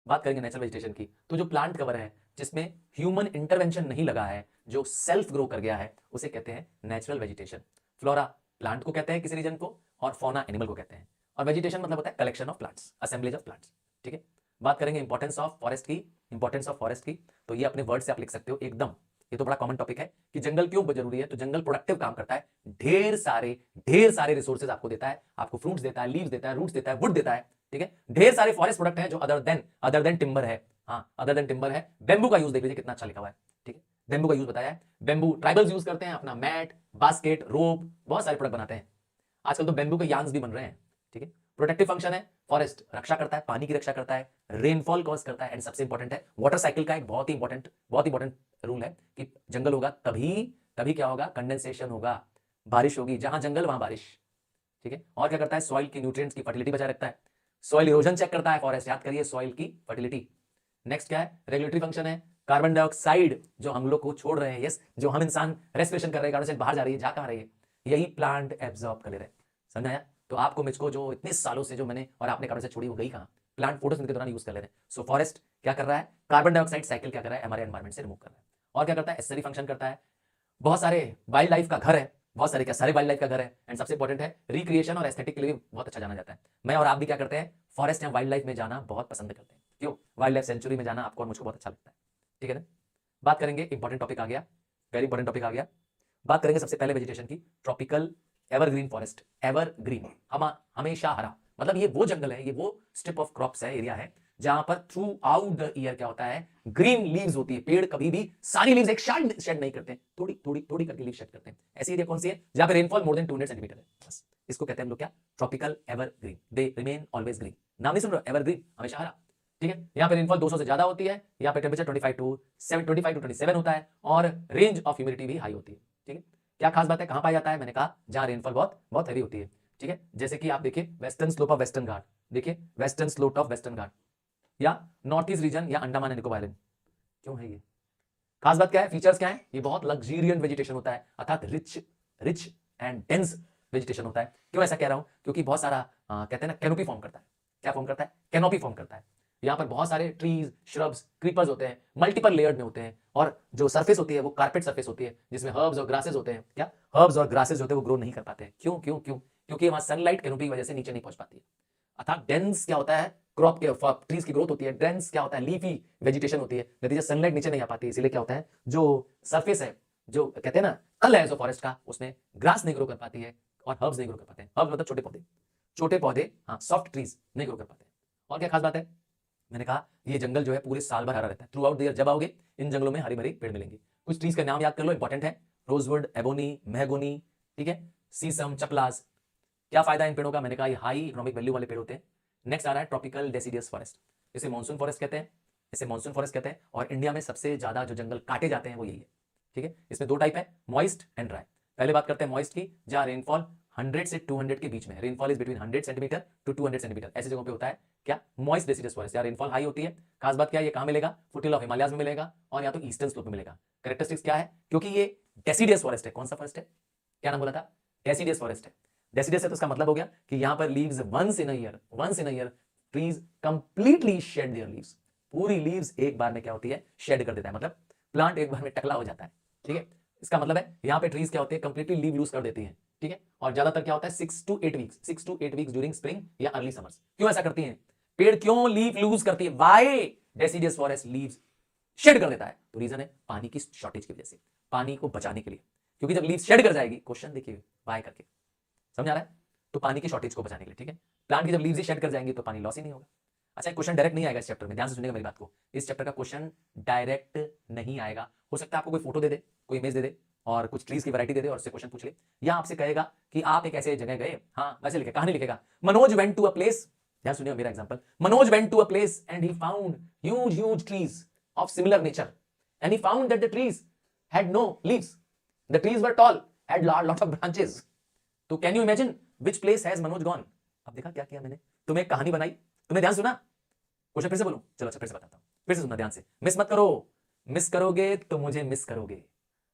बात करेंगे natural vegetation की, तो जो प्लांट कवर है जिसमें ह्यूमन इंटरवेंशन नहीं लगा है, जो सेल्फ ग्रो कर गया है, उसे कहते हैं नेचुरल वेजिटेशन। फ्लोरा प्लांट को कहते हैं किसी रीजन को, और फौना एनिमल को कहते हैं, और वेजिटेशन मतलब होता है collection of plants, assemblage of plants. ठीक है, बात करेंगे इंपॉर्टेंस ऑफ फॉरेस्ट की। इंपॉर्टेंस ऑफ फॉरेस्ट की तो ये अपने वर्ड से आप लिख सकते हो एकदम, ये तो बड़ा कॉमन टॉपिक है कि जंगल क्यों जरूरी है। तो जंगल प्रोडक्टिव काम करता है, ढेर सारे रिसोर्सेज आपको देता है, आपको फ्रूट्स देता है, लीव्स देता है, रूट्स देता है, वुड देता है। ठीक है, ढेर सारे फॉरेस्ट प्रोडक्ट हैं जो अदर देन टिम्बर है। हाँ, अदर देन टिम्बर है। बेम्बू का यूज देख लीजिए कितना अच्छा लिखा हुआ है। ठीक है, बेम्बू का यूज बताया है। बेम्बू ट्राइबल्स यूज करते हैं अपना मैट, बास्केट, रोप, बहुत सारे प्रोडक्ट बनाते हैं। आजकल तो बेम्बू के यार्न्स भी बन रहे हैं। ठीक है, प्रोटेक्टिव फंक्शन है, फॉरेस्ट रक्षा करता है, पानी की रक्षा करता है, रेनफॉल कॉज करता है, एंड सबसे इंपॉर्टेंट है वाटर साइकिल का एक बहुत ही इंपॉर्टेंट रूल है कि जंगल होगा तभी क्या होगा, कंडेंसेशन होगा, बारिश होगी, जहां जंगल वहां बारिश। ठीक है, और क्या करता है, सॉइल की न्यूट्रिएंट्स की फर्टिलिटी बचाए रखता है, सॉइल इरोजन चेक करता है फॉरेस्ट, याद करिए सॉइल की फर्टिलिटी। नेक्स्ट क्या है, रेगुलेटरी फंक्शन है, कार्बन डाइऑक्साइड जो हम लोग को छोड़ रहे हैं, यस, जो हम इंसान रेस्पिरेशन कर रहे हैं, कार्बन डाइऑक्साइड बाहर जा रही है, जा कहां रही है, यही प्लांट एब्जॉर्ब कर ले रहे हैं। समझाया? तो आपको मुझको जो इतने सालों से जो मैंने और आपने कार्बन से छोड़ी, वो गई कहां, प्लांट फोटोसिंथेसिस के दौरान यूज कर ले रहे हैं। सो फॉरेस्ट क्या कर रहा है, कार्बन डाइऑक्साइड साइकिल क्या कर रहा है, हमारे एनवायरमेंट से रिमूव कर रहा है। और क्या करता है, एसेसरी फंक्शन करता है, बहुत सारे वाइल्ड लाइफ का घर है, बहुत सारे क्या सारे वाइल्ड लाइफ का घर है, एंड सबसे इंपॉर्टेंट है रिक्रिएशन और एस्थेटिक के लिए बहुत अच्छा जाना जाता है। मैं और आप भी क्या करते हैं, फॉरेस्ट या वाइल्ड लाइफ में जाना बहुत पसंद करते हैं। क्यों, वाइल्ड लाइफ सेंचुरी में जाना आपको और मुझको बहुत अच्छा लगता है। ठीक है ना, बात करेंगे, इंपॉर्टेंट टॉपिक आ गया, वेरी इंपॉर्टेंट टॉपिक आ गया। बात करेंगे सबसे पहले वेजिटेशन की, ट्रॉपिकल एवरग्रीन फॉरेस्ट। एवरग्रीन हमेशा हरा, मतलब ये वो जंगल है, ये वो स्ट्रिप ऑफ क्रॉप्स है, एरिया है, जहां पर थ्रू आउट द ईयर क्या होता है, ग्रीन लीव्स होती है। पेड़ कभी भी सारी लीव्स एक साथ शेड नहीं करते, थोड़ी करके लीव शेड करते हैं। ऐसी एरिया कौन सी है, जहां पे रेनफॉल मोर देन 200 सेंटीमीटर है, बस इसको कहते हैं हम लोग क्या, tropical evergreen. They remain always green, नाम नहीं सुन रहे, एवरग्रीन, हमेशा हरा। ठीक है, यहाँ पे रेनफॉल 200 से ज्यादा होती है, यहाँ पे टेम्परेचर 25 टू 27 होता है, और रेंज ऑफ ह्यूमिडिटी भी हाई होती है। ठीक है, क्या खास बात है, कहां पाया जाता है, मैंने कहा जहां रेनफॉल बहुत बहुत हैवी होती है। ठीक है, जैसे कि आप देखिए वेस्टर्न स्लोप ऑफ वेस्टर्न घाट, देखिए वेस्टर्न स्लोप ऑफ वेस्टर्न घाट, या नॉर्थ ईस्ट रीजन, या अंडमान एंड निकोबार आइलैंड। क्यों है ये, खास बात क्या है, फीचर्स क्या है, ये बहुत लग्जरियंट वेजिटेशन होता है, अर्थात रिच एंड डेंस वेजिटेशन होता है। क्यों ऐसा कह रहा हूं, क्योंकि बहुत सारा कहते हैं ना कैनोपी फॉर्म करता है। क्या फॉर्म करता है, कैनोपी फॉर्म करता है। यहाँ पर बहुत सारे ट्रीज, श्रब्स, क्रीपर्स होते हैं, मल्टीपल लेयर्ड में होते हैं, और जो सरफेस होती है वो कारपेट सरफेस होती है, जिसमें हर्ब्स और ग्रासेस होते हैं। क्या हर्ब्स और ग्रासेस होते हैं, वो ग्रो नहीं कर पाते हैं। क्यों क्यों क्यों, क्योंकि वहां सनलाइट कैनोपी की वजह से नीचे नहीं पहुंच पाती है। अर्थात डेंस क्या होता है, क्रॉप के ट्रीज की ग्रोथ होती है, डेंस क्या होता है, लीफी वेजिटेशन होती है, नतीजा सनलाइट नीचे नहीं आ पाती है। इसीलिए क्या होता है, जो सरफेस है, जो कहते हैं ना तल है जो फॉरेस्ट का, उसमें ग्रास नहीं ग्रो कर पाती है, और हर्ब्स नहीं ग्रो कर पाते हैं। हर्ब्स मतलब छोटे पौधे, हाँ, सॉफ्ट ट्रीज नहीं ग्रो कर पाते हैं। और क्या खास बात है, मैंने कहा ये जंगल जो है पूरे साल भर हरा रहता है, थ्रू आउट द ईयर। जब आओगे इन जंगलों में हरी भरी पेड़ मिलेंगे। कुछ ट्रीज का नाम याद कर लो, इंपॉर्टेंट है, रोजवुड, एबोनी, मेहगोनी, ठीक है, सीसम, चपलास। क्या फायदा इन पेड़ों का, मैंने कहा ये हाई इकोनॉमिक वैल्यू वाले पेड़ होते हैं। नेक्स्ट आ रहा है ट्रॉपिकल डेसिडियस फॉरेस्ट, इसे मानसून फॉरेस्ट कहते हैं, और इंडिया में सबसे ज्यादा जो जंगल काटे जाते हैं वो यही है। ठीक है, इसमें दो टाइप है, मॉइस्ट एंड ड्राई। पहले बात करते हैं मॉइस्ट की, जहां रेनफॉल 100 से 200 के बीच में, rainfall is between 100 centimeter to 200 centimeter, ऐसी जगहों पे होता है क्या, मॉइस्ट डेसिडियस फॉरेस्ट, जहां रेनफॉल हाई होती है। खास बात क्या है, ये कहां मिलेगा, फुटहिल ऑफ हिमालयाज में मिलेगा, और या तो ईस्टर्न स्लोप में मिलेगा। कैरेक्टरिस्टिक्स क्या है, क्योंकि ये डेसिडियस फॉरेस्ट है। कौन सा फॉरेस्ट है, क्या नाम बोला था, डेसिडियस फॉरेस्ट है। डेसिडियस है तो इसका मतलब हो गया कि यहां पर leaves once in a year trees completely shed their leaves, पूरी लीव्स एक बार में क्या होती है, शेड कर देता है, मतलब प्लांट एक बार में टकला हो जाता है। ठीक है, इसका मतलब है यहाँ पे ट्रीज क्या होते हैं, कंप्लीटली लीव लूज कर देती हैं। ठीक है, और ज्यादातर क्या होता है 6 to 8 वीक्स ड्यूरिंग स्प्रिंग या अर्ली समर्स। क्यों ऐसा करती हैं, पेड़ क्यों लीव लूज करती है, why deciduous forest leaves shed कर देता है, तो रीजन है पानी की शॉर्टेज की वजह से, पानी को बचाने के लिए। क्योंकि जब लीव शेड कर जाएगी, क्वेश्चन देखिए वाई करके, समझ आ रहा है, तो पानी की शॉर्टेज को बचाने के लिए। ठीक है, प्लांट की जब लीव्स ही शेड कर जाएंगी तो पानी लॉस ही नहीं होगा। अच्छा, क्वेश्चन डायरेक्ट नहीं आएगा इस चैप्टर में, ध्यान से सुनिएगा मेरी बात को, इस चैप्टर का क्वेश्चन डायरेक्ट नहीं आएगा। हो सकता है आपको कोई फोटो दे दे, कोई इमेज दे दे, और कुछ ट्रीज की वैरायटी दे दे, और उससे क्वेश्चन पूछ ले, या आपसे कहेगा कि आप एक ऐसे जगह गए, हाँ वैसे लिखे, कहानी लिखेगा, Manoj went to a place, ध्यान सुनिए मेरा example, Manoj went to a place and he found huge trees of similar nature, and he found that the trees had no leaves, the trees were tall, had lot of branches. तो can you imagine which place has Manoj gone. अब देखा क्या किया मैंने, तुम्हें एक कहानी बनाई, तुमने ध्यान सुना, क्वेश्चन फिर से बोलूं, चलो अच्छा फिर से बताता हूं, फिर से सुनना ध्यान से, मिस मत करो, मिस करोगे तो मुझे मिस करोगे,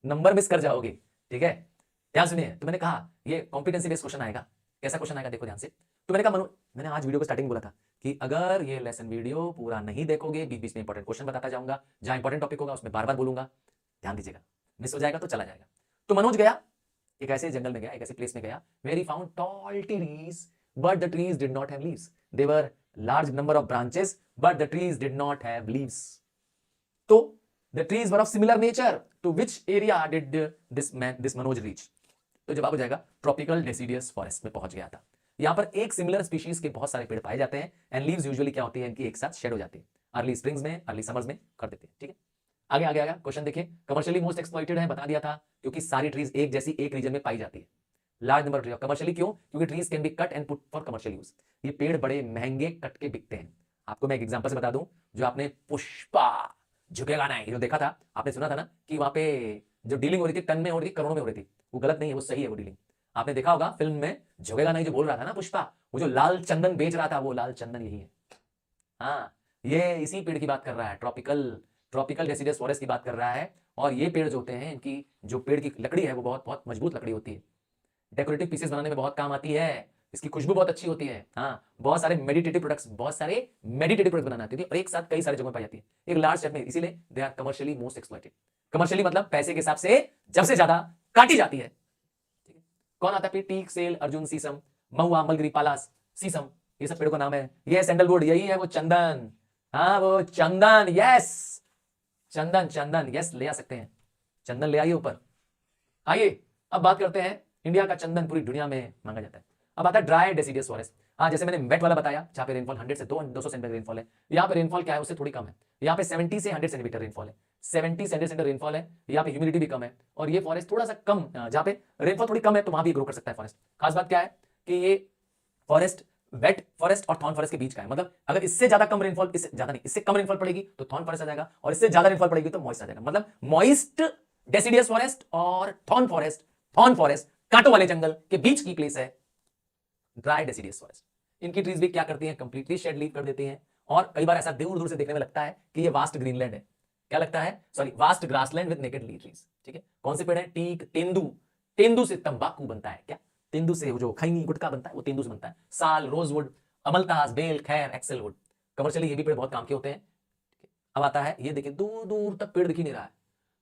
नंबर मिस कर जाओगे। ठीक है, ध्यान सुनिए, तो मैंने कहा ये कॉम्पिटेंसी बेस्ड क्वेश्चन आएगा। कैसा क्वेश्चन आएगा देखो ध्यान से, तो मैंने कहा मैंने आज वीडियो को स्टार्टिंग बोला था कि अगर ये लेसन वीडियो पूरा नहीं देखोगे, बीच बीच में इंपॉर्टेंट क्वेश्चन बताता जाऊंगा, जहां इंपॉर्टेंट टॉपिक होगा उसमें बार बार बोलूंगा, ध्यान दीजिएगा, मिस हो जाएगा तो चला जाएगा। तो मनोज गया, एक ऐसे जंगल में गया, एक ऐसे प्लेस में गया, where he found tall trees but the trees did not have leaves, there were large number of branches but the trees did not have leaves. तो the trees were of similar nature, to which area did this Manoj reach? तो जवाब हो जाएगा tropical deciduous forest में पहुंच गया था। यहां पर एक सिमिलर स्पीशीज के बहुत सारे पेड़ पाए जाते हैं एंड लीव्स यूजुअली क्या होती है, इनकी एक साथ शेड हो जाती है, अर्ली स्प्रिंग्स में, अर्ली समर्स में कर देते हैं। ठीक है, आगे आगे आगे क्वेश्चन देखिए। कमर्शियली मोस्ट एक्सप्लॉइटेड है, बता दिया था, क्योंकि सारी ट्रीज एक जैसी एक रीजन में पाई जाती है। लार्ज नंबर ऑफ कमर्शियली, क्यों? क्योंकि trees can be cut and put for commercial use. ये पेड़ बड़े महंगे कट के बिकते हैं। आपको मैं एक एग्जांपल से बता दूं, जो आपने पुष्पा झुकेगा नहीं जो देखा था, आपने सुना था ना कि वहां पे जो डीलिंग हो रही थी टन में हो रही थी, करोड़ों में हो रही थी, वो गलत नहीं है, वो सही है वो डीलिंग। आपने देखा होगा फिल्म में झुकेगा नहीं जो बोल रहा था ना पुष्पा, वो जो लाल चंदन बेच रहा था, वो लाल चंदन यही है। हाँ, ये इसी पेड़ की बात कर रहा है, ट्रॉपिकल डेसिडियस फॉरेस्ट की बात कर रहा है। और ये पेड़ जो होते हैं, इनकी जो पेड़ की लकड़ी है वो बहुत बहुत मजबूत लकड़ी होती है, डेकोरेटिव पीसेस बनाने में बहुत काम आती है, इसकी खुशबू बहुत अच्छी होती है। हाँ, बहुत सारे मेडिटेटिव प्रोडक्ट्स बनाना आती है और एक साथ कई सारे जगहों पाई जाती है, एक लार्ज सेट में, इसीलिए they are commercially most exploited. Commercially मतलब पैसे के हिसाब से जब से ज्यादा काटी जाती है। ठीक है, कौन आता है? टीक, सेल, अर्जुन, सीसम, महुआ, मलगिरी, पालास, सीसम, ये सब पेड़ों का नाम है। ये सैंडलवुड, यही है वो चंदन। हाँ, वो चंदन, यस, चंदन यस, ले आ सकते हैं, चंदन ले आइए ऊपर। आइए अब बात करते हैं, इंडिया का चंदन पूरी दुनिया में मांगा जाता है। अब आता है ड्राई डेसिडियस फॉरेस्ट। हाँ, जैसे मैंने वेट वाला बताया, जहां पे रेनफॉल 100 से 200 सेंटीमीटर रेनफॉल है, यहाँ पे रेनफॉल क्या है, उससे थोड़ी कम है। यहाँ पे 70 से 100 सेंटीमीटर रेनफॉल है, 70 सेंटीमीटर रेनफॉल है। यहाँ पे ह्यूमिडिटी भी कम है, और ये फॉरेस्ट थोड़ा सा कम, जहाँ पे रेनफॉल थोड़ी कम है तो वहां भी ग्रो कर सकता है फॉरेस्ट। खास बात क्या है कि ये फॉरेस्ट वेट फॉरेस्ट और थॉर्न फॉरेस्ट के बीच का है। मतलब अगर इससे ज्यादा कम रेनफॉल, इससे ज्यादा नहीं, इससे कम रेनफॉल पड़ेगी तो थॉर्न फॉरेस्ट आ जाएगा, और इससे ज्यादा रेनफॉल पड़ेगी तो मॉइस्ट आ जाएगा। मतलब मॉइस्ट डेसिडियस फॉरेस्ट और थॉर्न फॉरेस्ट कांटों वाले जंगल के बीच की प्लेस है ड्राई डेसिडियस फॉरेस्ट। इनकी ट्रीज भी क्या करती हैं, कंप्लीटली शेड लीव कर देती हैं, और कई बार ऐसा दूर दूर से देखने में लगता है कि ये वास्ट ग्रीनलैंड है। क्या लगता है? Sorry, vast grassland with naked lee trees. ठीक है, कौन से पेड़ है? टीक, तेंदू से तंबाकू बनता है। क्या? तेंदू से जो खैनी गुटखा बनता है वो तेंदू से बनता है। साल, रोजवुड, अमलतास, बेल, खैर, एक्सेलवुड, कमर्शियली ये भी पेड़ बहुत काम के होते हैं। अब आता है, ये देखिए दूर दूर तक पेड़ दिख ही नहीं रहा है,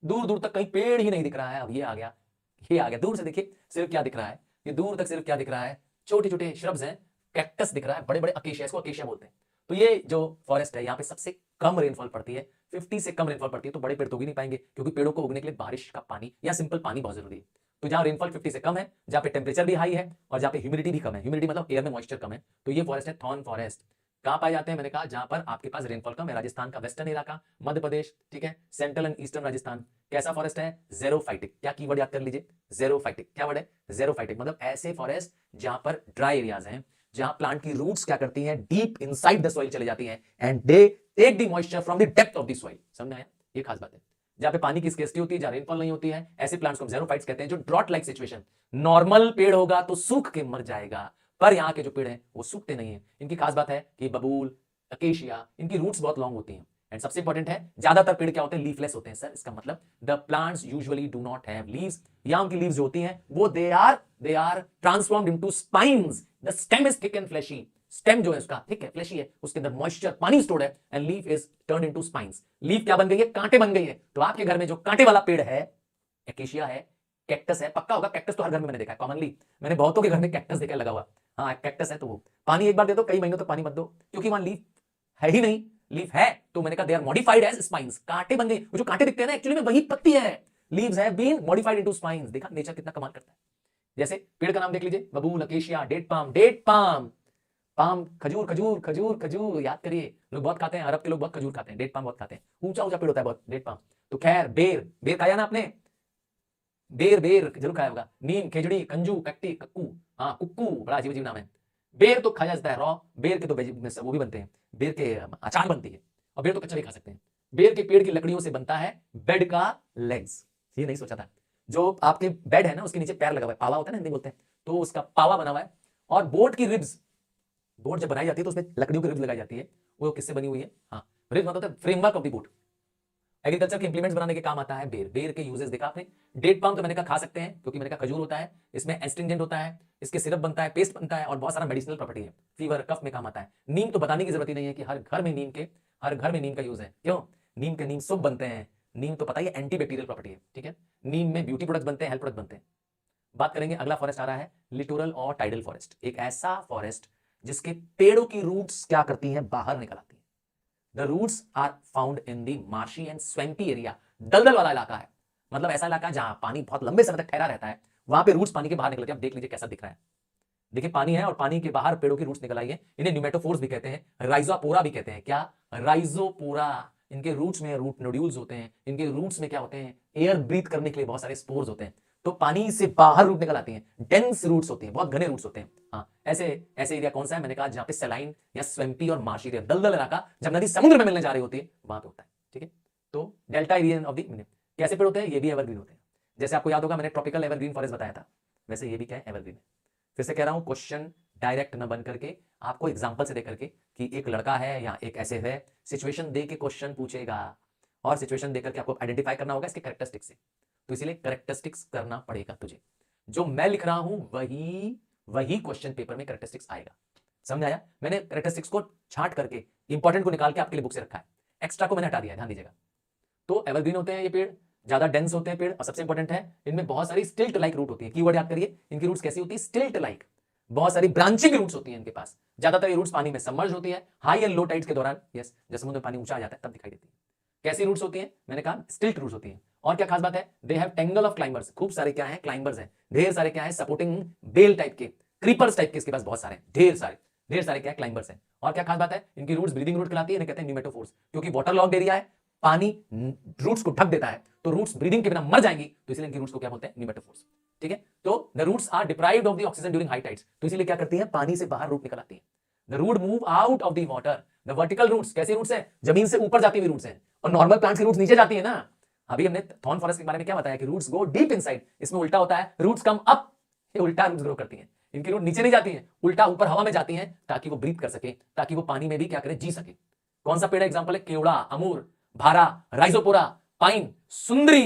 दूर दूर तक कहीं पेड़ ही नहीं दिख रहा है। अब ये आ गया दूर से देखिए सिर्फ क्या दिख रहा है, ये दूर तक सिर्फ क्या दिख रहा है, छोटे छोटे श्रब्स हैं, कैक्टस दिख रहा है, बड़े बड़े अकेशिया, इसको अकेशिया बोलते हैं। तो ये जो फॉरेस्ट है यहाँ पे सबसे कम रेनफॉल पड़ती है, 50 से कम रेनफॉल पड़ती है, तो बड़े पेड़ तो उग नहीं पाएंगे, क्योंकि पेड़ों को उगने के लिए बारिश का पानी या सिंपल पानी बहुत जरूरी है। तो जहां रेनफॉल 50 से कम है, जहां पे टेम्परेचर भी हाई है, और जहां पे ह्यूमिडिटी भी कम है, ह्यूमिडिटी मतलब एयर में मॉइस्चर कम है, तो ये फॉरेस्ट है थॉर्न फॉरेस्ट। कहां पाए जाते हैं? मैंने कहा जहां पर आपके पास रेनफॉल कम है, राजस्थान का वेस्टर्न इलाका, मध्य प्रदेश, ठीक है, सेंट्रल एंड ईस्टर्न राजस्थान। कैसा फॉरेस्ट है? ज़ेरोफाइटिक। क्या कीवर्ड याद कर लीजिए, ज़ेरोफाइटिक। क्या वर्ड है? ज़ेरोफाइटिक। मतलब ऐसे फॉरेस्ट जहां पर ड्राई एरियाज हैं, जहां प्लांट की रूट्स क्या करती हैं, डीप इनसाइड द सॉइल चले जाती हैं and they take the moisture from the depth of the soil. समझ में आया? ये खास बात है। जहां पे पानी की स्केर्सिटी होती है, जहां रेनफॉल नहीं होती है, ऐसे प्लांट्स को ज़ेरोफाइट्स कहते हैं। जो ड्रॉट लाइक सिचुएशन, नॉर्मल पेड़ होगा तो सूख के मर जाएगा, पर यहाँ के जो पेड़ हैं वो सूखते नहीं है। इनकी खास बात है कि बबूल, अकेशिया, इनकी रूट्स बहुत लॉन्ग होती हैं। एंड सबसे इंपॉर्टेंट है, ज्यादातर पेड़ क्या होते हैं? लीफलेस होते हैं। सर इसका मतलब the plants usually do not have leaves. या उनकी लीव्स जो होती हैं वो they are transformed into spines. The stem is thick and fleshy. Stem जो है उसका थिक है, फ्लैशी है, उसके अंदर मॉइस्चर, पानी स्टोर्ड है, and leaf is turn into spines. Leaf क्या बन गई है? कांटे बन गई है। तो आपके घर में जो कांटे वाला पेड़ है, एकेशिया है, कैक्टस है, पक्का होगा कैक्टस तो हर घर में मैंने देखा है, कॉमनली मैंने बहुतों के घर में कैक्टस देखा लगा हुआ। हाँ, कैक्टस है तो वो पानी एक बार दे दो, कई महीनों तक पानी मत दो, क्योंकि वहां लीफ है ही नहीं। लीफ है तो मैंने कहा they are modified as spines. कांटे बन गए, वो जो कांटे दिखते हैं ना एक्चुअली में वही पत्ती है। Leaves have been modified into spines. देखा नेचर कितना कमाल करता है। जैसे पेड़ का नाम देख लीजिए, बबूल, अकेशिया, डेट पाम, पाम, खजूर, खजूर, खजूर, खजूर, याद करिए, लोग बहुत खाते हैं, अरब के लोग बहुत खजूर खाते हैं, डेट पाम बहुत खाते हैं, ऊंचा ऊंचा पेड़ होता है बहुत डेट पाम। तो खैर, बेर, बेर खाया ना आपने? बेर जरूर खाया होगा। नीम, खेजड़ी, कंजू, कट्टी, कक्कू, हाँ कुक्कू, बड़ा अजीब अजीब नाम है। बेर तो खाया जाता है रॉ, बेर के तो वो भी बनते हैं, बेर के अचार बनती है, और बेर तो कच्चा भी खा सकते हैं। बेर के पेड़ की लकड़ियों से बनता है बेड का लेग्स। ये नहीं सोचा था। जो आपके बेड है ना, उसके नीचे पैर लगा हुआ है, पावा होता है ना हिंदी बोलते हैं, तो उसका पावा बना हुआ है। और बोट की रिब्स, बोट जब बनाई जाती है तो उसमें लकड़ियों की रिब्स लगाई जाती है। वो किससे बनी हुई है? हाँ, रिब्स मतलब framework of the boat. Agriculture के इंप्लीमेंट्स बनाने के काम आता है बेर। बेर के यूजेस देखा आपने। डेट पाम तो मैंने कहा खा सकते हैं क्योंकि मैंने कहा खजूर होता है, इसमें एस्ट्रिंजेंट होता है, इसके सिरप बनता है, पेस्ट बनता है और बहुत सारा मेडिसिनल प्रॉपर्टी है, फीवर कफ में काम आता है। नीम तो बताने की जरूरत ही नहीं है कि हर घर में नीम का यूज है। क्यों? नीम सूप बनते हैं। नीम तो पता ही है एंटी बैक्टीरियल प्रॉपर्टी है, ठीक है। नीम में ब्यूटी प्रोडक्ट्स बनते हैं, हेल्थ प्रोडक्ट बनते हैं। बात करेंगे, अगला फॉरेस्ट आ रहा है लिटोरल और टाइडल फॉरेस्ट। एक ऐसा फॉरेस्ट जिसके पेड़ों की रूट्स क्या करती हैं, बाहर निकल आती है। The roots are found in the marshy and swampy area. दलदल वाला इलाका है, मतलब ऐसा इलाका जहां पानी बहुत लंबे समय तक ठहरा रहता है, वहां पे रूट्स पानी के बाहर निकलते हैं। आप देख लीजिए कैसा दिख रहा है। देखिए पानी है और पानी के बाहर पेड़ों की रूट्स निकल आई है। इन्हें न्यूमेटोफोर्स भी कहते हैं, राइजोपोरा भी कहते हैं। क्या? राइजोपोरा। इनके रूट्स में रूट नोड्यूल्स होते हैं। इनके रूट्स में क्या होते हैं? एयर ब्रीथ करने के लिए बहुत सारे स्पोर्स होते हैं। तो पानी से बाहर रूट निकल आती हैं, डेंस रूट्स होती हैं, बहुत घने रूट्स होते हैं। हाँ, ऐसे एरिया कौन सा है? मैंने कहा जहां पे सलाइन या स्वैम्पी और मार्शी एरिया, दलदल इलाका, जब नदी समुद्र में मिलने जा रही होती है वहां पे होता है, ठीक है। तो डेल्टा रीजन ऑफ द कैसे पेड़ होते हैं? ये भी एवरग्रीन होते हैं। जैसे आपको याद होगा मैंने ट्रॉपिकल एवरग्रीन फॉरेस्ट बताया था, वैसे ये भी क्या है? एवरग्रीन है। फिर से कह रहा हूं, क्वेश्चन डायरेक्ट न बन करके आपको एग्जांपल से दे करके कि एक लड़का है या एक ऐसे है, सिचुएशन दे के क्वेश्चन पूछेगा और सिचुएशन देकर के आपको आइडेंटिफाई करना होगा इसके कैरेक्टरिस्टिक्स से। तो इसीलिए कैरेक्टरिस्टिक्स करना पड़ेगा तुझे। जो मैं लिख रहा हूं वही क्वेश्चन पेपर में कैरेक्टरिस्टिक्स आएगा। समझ आया? मैंने कैरेक्टरिस्टिक्स को छांट करके इंपॉर्टेंट को निकाल के आपके लिए बुक से रखा है, एक्स्ट्रा को मैंने हटा दिया है, ध्यान दीजिएगा। तो एवरग्रीन होते हैं ये पेड़, ज्यादा डेंस होते हैं पेड़, और सबसे इंपॉर्टेंट है इनमें बहुत सारी स्टिल्ट लाइक रूट होती है। कीवर्ड याद करिए, इनकी रूट्स कैसी होती है? स्टिल्ट लाइक। बहुत सारी ब्रांचिंग रूट्स होती हैं इनके पास। ज्यादातर ये रूट्स पानी में सबमर्ज होती है हाई एंड लो टाइड्स के दौरान। यस, जब समुद्र में पानी ऊंचा आ जाता है तब दिखाई देती है। कैसी रूट्स होती हैं? मैंने कहा स्टिल्ट रूट्स होती हैं। और क्या खास बात है? They have tangle of climbers. खूब सारे क्या है? क्लाइंबर्स हैं। ढेर सारे क्या है? सपोर्टिंग बेल टाइप के, क्रीपर्स टाइप के इसके पास बहुत सारे, ढेर सारे क्या है? क्लाइंबर्स हैं। और क्या खास बात है? इनकी रूट्स ब्रीदिंग रूट कहलाती है, इन्हें कहते हैं न्यूमेटोफोर्स। क्योंकि वाटर लॉक्ड एरिया है, पानी रूट्स को ढक देता है, तो रूट्स ब्रीदिंग के बिना मर जाएंगी, तो इसलिए इनकी रूट्स को क्या बोलते हैं? न्यूमेटोफोर्स, ठीक है। तो the roots are deprived of the oxygen during high tides, तो इसलिए क्या करती है? पानी से बाहर रूट निकल आती है। The root move out of the water. The vertical roots कैसे रूट्स हैं? जमीन से ऊपर जाती हुई रूट्स हैं, और नॉर्मल प्लांट्स की रूट्स नीचे जाती है ना। अभी हमने थॉर्न फॉरेस्ट के बारे में क्या बताया कि रूट्स गो डीप इनसाइड। इसमें उल्टा होता है, रूट्स कम अप, ये उल्टा रूट्स ग्रो करती हैं। इनकी रूट नीचे नहीं जाती है, उल्टा ऊपर हवा में जाती है, ताकि वो ब्रीथ कर सके, ताकि वो पानी में भी क्या करे? जी सके। कौन सा पेड़ एग्जांपल है? केवड़ा, अमूर, भारा, राइजोपोरा, पाइन, सुंदरी।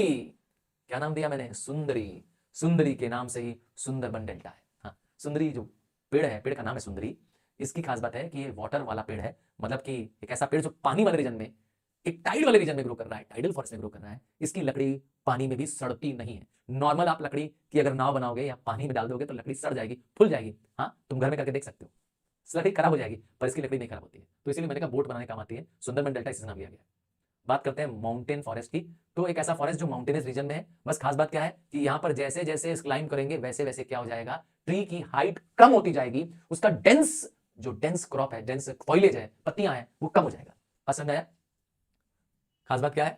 क्या नाम दिया मैंने? सुंदरी। सुंदरी के नाम से ही सुंदरबन डेल्टा है। हाँ, सुंदरी जो पेड़ है, पेड़ का नाम है सुंदरी। इसकी खास बात है कि ये वाटर वाला पेड़ है, मतलब कि एक ऐसा पेड़ जो पानी वाले रीजन में, एक टाइड वाले रीजन में ग्रो कर रहा है, टाइडल फॉरेस्ट में ग्रो कर रहा है। इसकी लकड़ी पानी में भी सड़ती नहीं है। नॉर्मल आप लकड़ी की अगर नाव बनाओगे या पानी में डाल दोगे तो लकड़ी सड़ जाएगी, फुल जाएगी। हाँ, तुम घर में करके देख सकते हो, लकड़ी खराब हो जाएगी, पर इसकी लकड़ी नहीं खराब होती है। तो इसीलिए मैंने कहा बोट बनाने काम आती है। सुंदरबन डेल्टा इससे नाम लिया गया। बात करते हैं माउंटेन फॉरेस्ट की। तो एक ऐसा फॉरेस्ट जो माउंटेनस रीजन में है। बस खास बात क्या है कि यहां पर जैसे जैसे क्लाइंब करेंगे वैसे वैसे क्या हो जाएगा? ट्री की हाइट कम होती जाएगी, उसका डेंस क्रॉप है, डेंस फॉइलेज है, पत्तियां हैं, वो कम हो जाएगा। समझ आया? खास बात क्या है?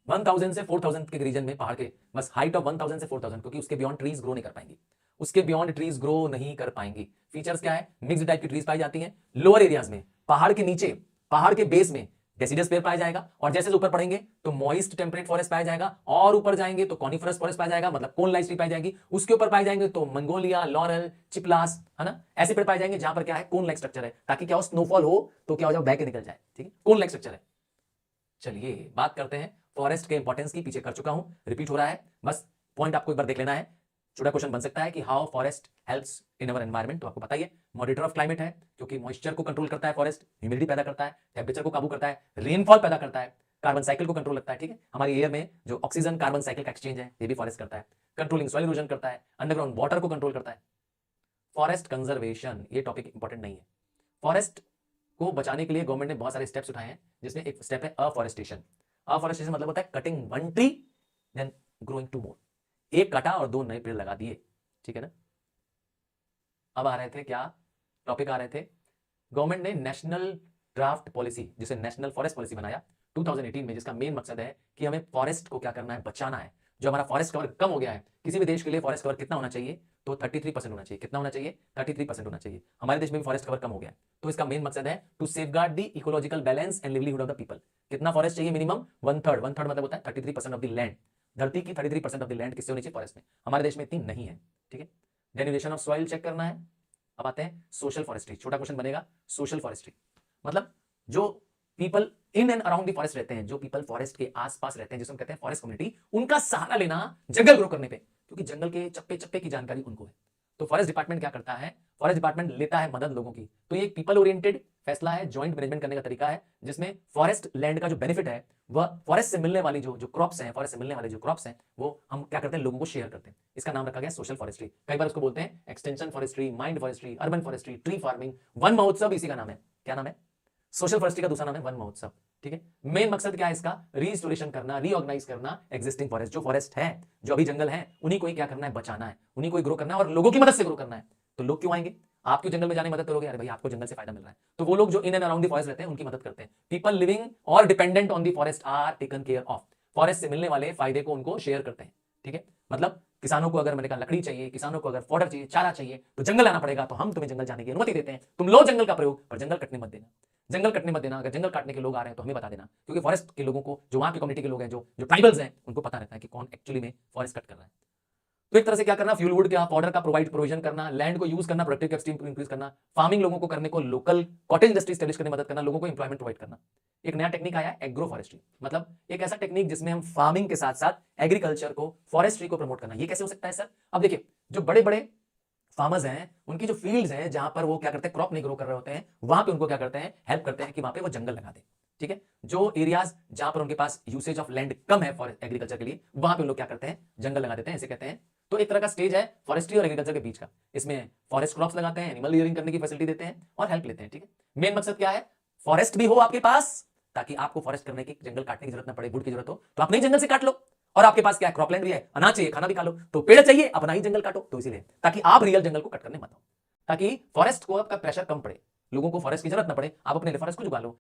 1000 से 4000 के रीजन में पहाड़ के, बस हाइट ऑफ 1000 से 4000, क्योंकि उसके बियॉन्ड ट्रीज ग्रो नहीं कर पाएंगी, उसके बियॉन्ड ट्रीज ग्रो नहीं कर पाएंगी। फीचर्स क्या है? मिक्स्ड टाइप की ट्रीज पाई जाती हैं लोअर एरियाज में, पहाड़ के नीचे, पहाड़ के बेस में डेसिडस पेड़ पाया जाएगा, और जैसे ऊपर पढ़ेंगे तो मॉइस्ट टेम्परेट फॉरेस्ट पाया जाएगा, और ऊपर जाएंगे तो कॉनिफरस फॉरेस्ट पाया जाएगा, मतलब कोन लाइस ट्री पाई जाएगी। उसके ऊपर पाए जाएंगे तो मंगोलिया, लॉरल, चिपलास, है ना, ऐसे पेड़ पाए जाएंगे जहां पर क्या है? कोन लाइक स्ट्रक्चर है, ताकि क्या हो? स्नोफॉल हो तो क्या हो जाए? बह के निकल जाए, ठीक है। कोन लाइक स्ट्रक्चर है। चलिए बात करते हैं फॉरेस्ट के इंपॉर्टेंस की। पीछे कर चुका हूं, रिपीट हो रहा है, बस पॉइंट आपको एक बार देख लेना है। छोटा क्वेश्चन बन सकता है कि how forest helps in our environment, तो आपको पता ही है मॉनिटर ऑफ क्लाइमेट है, क्योंकि मॉइस्चर को कंट्रोल करता है फॉरेस्ट, ह्यूमिडिटी पैदा करता है, टेम्परेचर को काबू करता है, रेनफॉल पैदा करता है, कार्बन साइकिल को कंट्रोल रखता है, ठीक है। हमारी एयर में जो ऑक्सीजन कार्बन साइकिल का एक्सचेंज है ये भी फॉरेस्ट करता है, कंट्रोलिंग सॉइल इरोजन करता है, अंडरग्राउंड वाटर को कंट्रोल करता है। फॉरेस्ट कंजर्वेशन, ये टॉपिक इंपॉर्टेंट नहीं है। फॉरेस्ट को बचाने के लिए गवर्नमेंट ने बहुत सारे स्टेप्स उठाए हैं, जिसमें एक स्टेप है अफॉरेस्टेशन। अफॉरेस्टेशन मतलब होता है cutting one tree then growing two more. एक काटा और 2 नए पेड़ लगा दिए, ठीक है ना। अब आ रहे थे क्या टॉपिक? आ रहे थे गवर्नमेंट ने नेशनल ड्राफ्ट पॉलिसी, जिसे नेशनल फॉरेस्ट पॉलिसी बनाया 2018 में, जिसका मेन मकसद है कि हमें फॉरेस्ट को क्या करना है? बचाना है। जो हमारा फॉरेस्ट कवर कम हो गया है, किसी भी देश के लिए फॉरेस्ट कवर कितना होना चाहिए? तो 33% होना चाहिए। कितना होना चाहिए? 33% होना चाहिए। हमारे देश में भी फॉरेस्ट कवर कम हो गया है, तो इसका मेन मकसद है to safeguard the ecological balance and livelihood of the people. कितना फॉरेस्ट चाहिए? मिनिमम 1/3। 1/3 मतलब होता है 33% ऑफ द लैंड। धरती की 33% ऑफ द लैंड किससे होनी चाहिए? फॉरेस्ट में। हमारे देश में इतनी नहीं है, ठीक है। डेन्यूरेशन ऑफ सॉइल चेक करना है। अब आते हैं सोशल फॉरेस्ट्री। छोटा क्वेश्चन बनेगा, सोशल फॉरेस्ट्री मतलब जो people in and around the forest रहते हैं, जो पीपल फॉरेस्ट के आसपास रहते हैं, जिसको हम कहते हैं फॉरेस्ट कम्युनिटी, उनका सहारा लेना जंगल ग्रो करने पे, क्योंकि जंगल के चप्पे चप्पे की जानकारी उनको है। तो फॉरेस्ट डिपार्टमेंट क्या करता है, फॉरेस्ट डिपार्टमेंट लेता है मदद लोगों की। तो ये एक पीपल ओरिएंटेड फैसला है, जॉइंट मैनेजमेंट करने का तरीका है, जिसमें फॉरेस्ट लैंड का जो बेनिफिट है वह फॉरेस्ट से मिलने वाली जो क्रॉप्स हैं, फॉरेस्ट से मिलने वाले जो क्रॉप्स हैं, वो हम क्या करते हैं, लोगों को शेयर करते हैं। इसका नाम रखा गया सोशल फॉरेस्ट्री। कई बार उसको बोलते हैं extension forestry, mind forestry, urban forestry, tree farming, one महोत्सव इसी का नाम है। क्या नाम है? सोशल फॉरेस्ट्री का दूसरा नाम है वन महोत्सव। ठीक है, मेन मकसद क्या है इसका? रीस्टोरेशन करना, रीऑर्गेनाइज करना एग्जिस्टिंग फॉरेस्ट। जो फॉरेस्ट है, जो अभी जंगल है, उन्हीं को ही क्या करना है, बचाना है, उन्हीं को ही ग्रो करना है और लोगों की मदद से ग्रो करना है। तो लोग क्यों आएंगे? आप क्यों जंगल में जाने मदद करोगे? अरे भाई आपको जंगल से फायदा मिल रहा है। तो वो लोग जो in and around the forest रहते हैं उनकी मदद करते हैं। पीपल लिविंग और dependent on the forest are taken care of. Forest से मिलने वाले फायदे को उनको शेयर करते हैं। ठीक है, मतलब किसानों को अगर मैंने कहा लकड़ी चाहिए, किसानों को अगर फॉडर चाहिए, चारा चाहिए, तो जंगल आना पड़ेगा। तो हम तुम्हें जंगल जाने की अनुमति देते हैं, तुम लो जंगल का प्रयोग, पर जंगल कटने मत देना। जंगल कटने मत देना। अगर जंगल काटने के लोग आ रहे हैं तो हमें बता देना, क्योंकि फॉरेस्ट के लोगों को, जो वहां की कम्युनिटी के लोग हैं, जो ट्राइबल्स हैं, उनको पता रहता है कि कौन एक्चुअली में फॉरेस्ट कट कर रहा है। तो एक तरह से क्या करना, फ्यूल वुड का, पाउडर का प्रोविजन करना, लैंड को यूज करना, प्रोडक्टिव कैपेसिटी को इंक्रीज करना, फार्मिंग लोगों को करने को, लोकल कॉटेज इंडस्ट्री स्टैब्लिश करने में मदद करना, लोगों को एम्प्लॉयमेंट प्रोवाइड करना। एक नया टेक्निक आया एग्रो फॉरेस्ट्री, मतलब एक ऐसा टेक्निक जिसमें हम फार्मिंग के साथ साथ एग्रीकल्चर को, फॉरेस्ट्री को प्रमोट करना। ये कैसे हो सकता है सर? अब देखिए, जो बड़े बड़े फार्मर्स हैं, उनकी जो फील्ड्स हैं, जहां पर वो क्या करते हैं, क्रॉप नहीं ग्रो कर रहे होते हैं, वहां पे उनको क्या करते हैं, हेल्प करते हैं कि वहां पे वो जंगल लगा दे। ठीक है, जो एरियाज जहां पर उनके पास यूसेज ऑफ लैंड कम है फॉर एग्रीकल्चर के लिए, वहां पे लोग क्या करते हैं, जंगल लगा देते हैं, ऐसे कहते हैं। तो एक तरह का स्टेज है फॉरेस्ट्री और एग्रीकल्चर के बीच का। इसमें फॉरेस्ट क्रॉप्स लगाते हैं, एनिमल रियरिंग करने की फैसिलिटी देते हैं और हेल्प लेते हैं। ठीक है, मेन मकसद क्या है, फॉरेस्ट भी हो आपके पास, ताकि आपको फॉरेस्ट करने की, जंगल काटने की जरूरत ना पड़े, वुड की जरूरत हो तो अपने ही जंगल से काट लो। और आपके पास क्या है, क्रॉपलैंड भी है, अनाज चाहिए, खाना भी खा लो, तो पेड़ चाहिए, अपना ही जंगल काटो। तो इसीलिए, ताकि आप रियल जंगल को कट करने मत हो, ताकि फॉरेस्ट को आपका प्रेशर कम पड़े, लोगों को फॉरेस्ट की जरूरत ना पड़े, आप अपने लिए फॉरेस्ट को जुगा लो।